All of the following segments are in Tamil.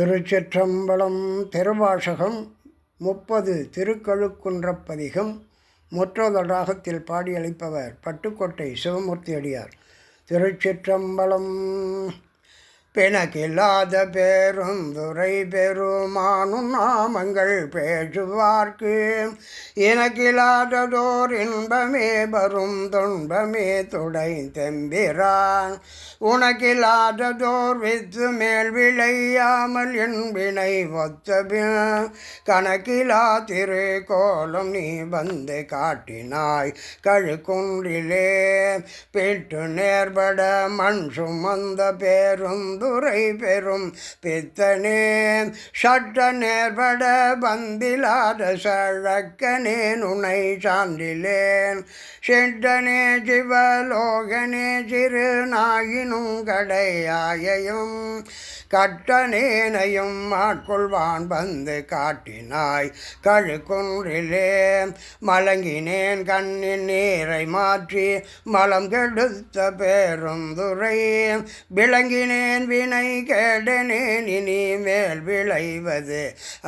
திருச்சிற்றம்பலம். திருவாசகம் 30 திருக்கழுக்குன்றப்பதிகம் முற்றோதராகத்தில் பாடியளிப்பவர் பட்டுக்கோட்டை சிவமூர்த்தி அடியார். திருச்சிற்றம்பலம். பிணக்கில்லாத பேருந்துரை பெருமானும் நாமங்கள் பேசுவார்க்கு இனக்கில்லாததோர் இன்பமே வரும் துன்பமே துடை தெம்பிரான் உனக்கில்லாததோர் வித்து மேல் விளையாமல் என்பினை ஒத்தபின் கணக்கிலா திரு கோலம் நீ வந்து காட்டினாய் கழுக்குன்றிலே பிட்டு நேர்பட மண் சுமந்த பேருந்துரை பெரும் பித்தனே சட்ட நேர்பட பந்திலாத சழக்கனே நுனை சான்றிலேன் செட்டனே சிவலோகனே சிறு நாயினும் கடையாயையும் கட்டனேனையும் ஆட்கொள்வான் வந்து காட்டினாய் கழுக்குன்றிலே மலங்கினேன் கண்ணின் நீரை மாற்றி மலம் கெடுத்த பேருந்துரை விளங்கினேன் வினை கேடனேன் இனி மேல் விளைவது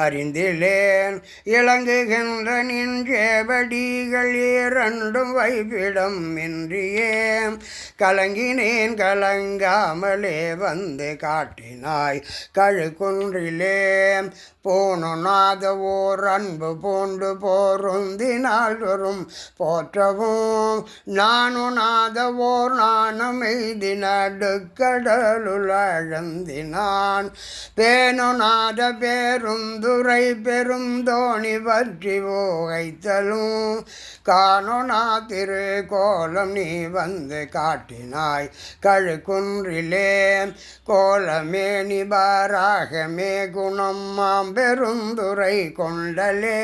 அறிந்திலேன் இளங்குகின்ற நின் சேவடிகள் இரண்டும் வைப்பிடம் இன்றியே கலங்கினேன் கலங்காமலே வந்து காட்டினாய் கழுக்குன்றிலே போனாத ஓர் அன்பு பூண்டு போருந்தினால் வரும் போற்றவும் நானுனாத ஓர் நாணம் எய்தி நடுக்கடலுள் அழந்தினான் பேணுநாத பேருந்துரை பெரும் தோணி பற்றி ஓகைத்தலும் காணோனா திரு கோலம் நீ வந்து காட்டினாய் கழுக்குன்றிலே கோலமே நிபாராகமே குணம் பெருந்துரை கொண்டலே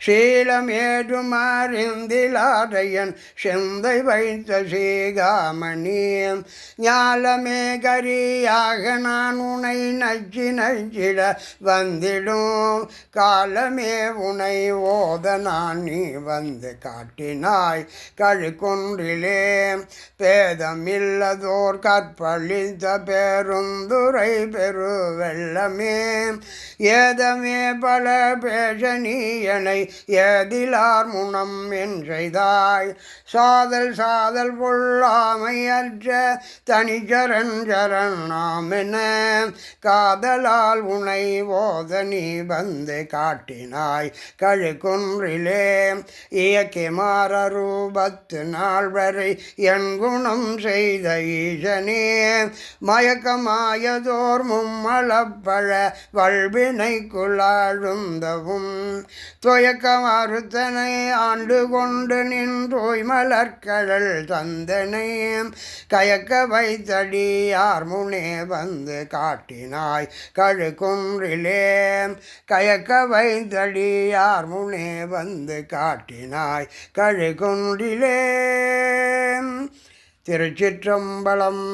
சீலமேடும் அறிந்திலாதையன் செந்தை வைத்த சீகாமணி ஞாலமே கரியாக நான் உனை நச்சி நச்சிட வந்திடும் காலமே உனை ஓத நான் நீ வந்து காட்டினாய் கழுக்குன்றிலே பேதமில்லதோர் கற்பழித்த பேருந்துரை பெரு வெள்ளமே ஏதமே பல பேசனியனை ஏதிலார் முனம் என்றைதாய் சாதல் சாதல் பொல்லாமையற்ற தனிச்சரண் சரணாமென காதலால் உனை ஓத நீ வந்து காட்டினாய் கழுக்குன்றிலே இயக்கி மாற ரூபத்து நாள் வரை என் குணம் செய்த ஈசனே மயக்கமாயதோர் மும்மளப்பழ வல்வினை குழாழுந்தவும் துயக்க மறுத்தனை ஆண்டு கொண்டு நின்றோய் மலர்கடல் தந்தனை கயக்க வைத்தடியார் முனே வந்து காட்டினாய் கழுக்குன்றிலே கயக்க வைத்தடியார் முனே வந்து காட்டினாய் கழுக்குன்றிலே. திருச்சிற்றம்பலம்.